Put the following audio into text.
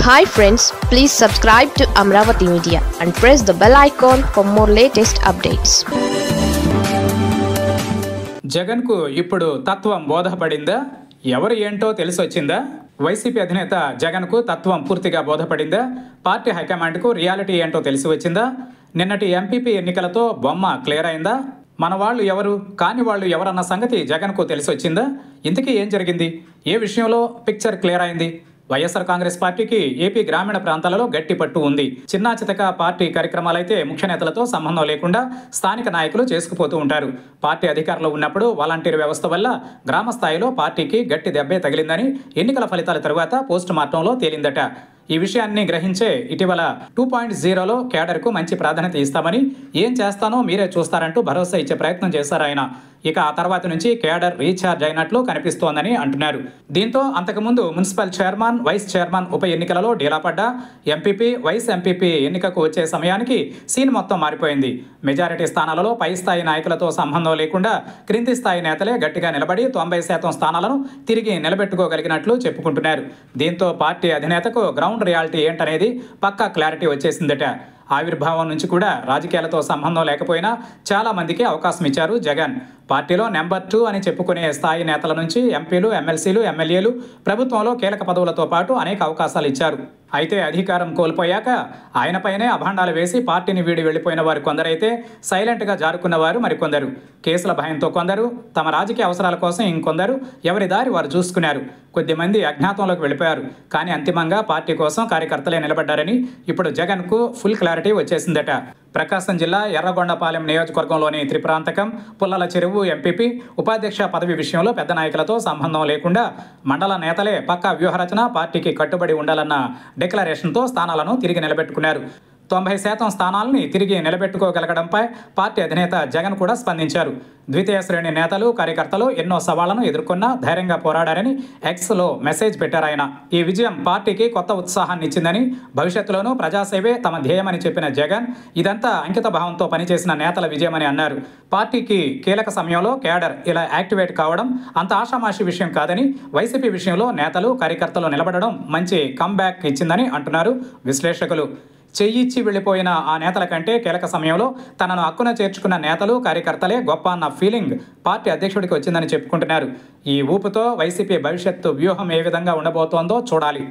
Hi friends, please subscribe to Amravati Media and press the bell icon for more latest updates. Jagan కు ఇప్పుడు తత్వం బోధపడిందా? ఎవరు ఏంటో తెలిసొచ్చిందా? YCP అధినేత జగన్ కు తత్వం పూర్తిగా బోధపడిందా? పార్టీ హైకమాండ్ కు రియాలిటీ ఏంటో తెలిసి వచ్చిందా? నిన్నటి ఎంపీపీ ఎన్నికలతో బొమ్మ క్లియర్ అయిందా? మన వాళ్ళు ఎవరు, కాని వాళ్ళు ఎవరన్న సంగతి జగన్ కు తెలిసొచ్చిందా? ఇంతకీ ఏం జరిగింది? ఏ విషయంలో పిక్చర్ క్లియర్ అయింది? వైఎస్ఆర్ కాంగ్రెస్ పార్టీకి ఏపీ గ్రామీణ ప్రాంతాలలో గట్టి పట్టు ఉంది. చిన్నా చితక పార్టీ కార్యక్రమాలైతే ముఖ్య నేతలతో సంబంధం లేకుండా స్థానిక నాయకులు చేసుకుపోతూ ఉంటారు. పార్టీ అధికారంలో ఉన్నప్పుడు వాలంటీర్ వ్యవస్థ వల్ల గ్రామ స్థాయిలో పార్టీకి గట్టి దెబ్బే తగిలిందని ఎన్నికల ఫలితాల తరువాత పోస్ట్ మార్టంలో తేలిందట. ఈ విషయాన్ని గ్రహించే ఇటీవల 2.0లో కేడర్కు మంచి ప్రాధాన్యత ఇస్తామని, ఏం చేస్తానో మీరే చూస్తారంటూ భరోసా ఇచ్చే ప్రయత్నం చేశారు ఆయన. ఇక ఆ తర్వాత నుంచి కేడర్ రీఛార్జ్ అయినట్లు కనిపిస్తోందని అంటున్నారు. దీంతో అంతకుముందు మున్సిపల్ చైర్మన్, వైస్ చైర్మన్ ఉప ఎన్నికలలో డీలాపడ్డా ఎంపీపీ, వైస్ ఎంపీపీ ఎన్నికకు వచ్చే సమయానికి సీన్ మొత్తం మారిపోయింది. మెజారిటీ స్థానాలలో పై స్థాయి నాయకులతో సంబంధం లేకుండా క్రింది స్థాయి నేతలే గట్టిగా నిలబడి 90% స్థానాలను తిరిగి నిలబెట్టుకోగలిగినట్లు చెప్పుకుంటున్నారు. దీంతో పార్టీ అధినేతకు గ్రౌండ్ రియాలిటీ ఏంటనేది పక్కా క్లారిటీ వచ్చేసిందట. ఆవిర్భావం నుంచి కూడా రాజకీయాలతో సంబంధం లేకపోయినా చాలా మందికి అవకాశం ఇచ్చారు జగన్. పార్టీలో నెంబర్ 2 అని చెప్పుకునే స్థాయి నేతల నుంచి ఎంపీలు, ఎమ్మెల్సీలు, ఎమ్మెల్యేలు, ప్రభుత్వంలో కీలక పదవులతో పాటు అనేక అవకాశాలు ఇచ్చారు. అయితే అధికారం కోల్పోయాక ఆయనపైనే అభాండాలు వేసి పార్టీని వీడి వెళ్లిపోయిన వారు కొందరైతే సైలెంట్గా జారుకున్న వారు మరికొందరు. కేసుల భయంతో కొందరు, తమ రాజకీయ అవసరాల కోసం ఇంకొందరు ఎవరి దారి వారు చూసుకున్నారు. కొద్దిమంది అజ్ఞాతంలోకి వెళ్ళిపోయారు. కానీ అంతిమంగా పార్టీ కోసం కార్యకర్తలే నిలబడ్డారని ఇప్పుడు జగన్కు ఫుల్ క్లారిటీ వచ్చేసిందట. ప్రకాశం జిల్లా ఎర్రగొండపాలెం నియోజకవర్గంలోని త్రిప్రాంతకం, పుల్లల చెరువు ఎంపీపీ, ఉపాధ్యక్ష పదవి విషయంలో పెద్ద నాయకులతో సంబంధం లేకుండా మండల నేతలే పక్కా వ్యూహరచన, పార్టీకి కట్టుబడి ఉండాలన్న డిక్లరేషన్తో స్థానాలను తిరిగి నిలబెట్టుకున్నారు. 90% స్థానాలని తిరిగి నిలబెట్టుకోగలగడంపై పార్టీ అధినేత జగన్ కూడా స్పందించారు. ద్వితీయ శ్రేణి నేతలు, కార్యకర్తలు ఎన్నో సవాళ్లను ఎదుర్కొన్నా ధైర్యంగా పోరాడారని ఎక్స్లో మెసేజ్ పెట్టారు ఆయన. ఈ విజయం పార్టీకి కొత్త ఉత్సాహాన్ని ఇచ్చిందని, భవిష్యత్తులోనూ ప్రజాసేవే తమ ధ్యేయమని చెప్పిన జగన్ ఇదంతా అంకిత భావంతో పనిచేసిన నేతల విజయమని అన్నారు. పార్టీకి కీలక సమయంలో కేడర్ ఇలా యాక్టివేట్ కావడం అంత ఆషామాషి విషయం కాదని, వైసీపీ విషయంలో నేతలు, కార్యకర్తలు నిలబడడం మంచి కమ్బ్యాక్ ఇచ్చిందని అంటున్నారు విశ్లేషకులు. చెయ్యిచ్చి వెళ్లిపోయిన ఆ నేతల కంటే కీలక సమయంలో తనను హక్కున చేర్చుకున్న నేతలు, కార్యకర్తలే గొప్ప అన్న ఫీలింగ్ పార్టీ అధ్యక్షుడికి వచ్చిందని చెప్పుకుంటున్నారు. ఈ ఊపుతో వైసీపీ భవిష్యత్తు వ్యూహం ఏ విధంగా ఉండబోతోందో చూడాలి.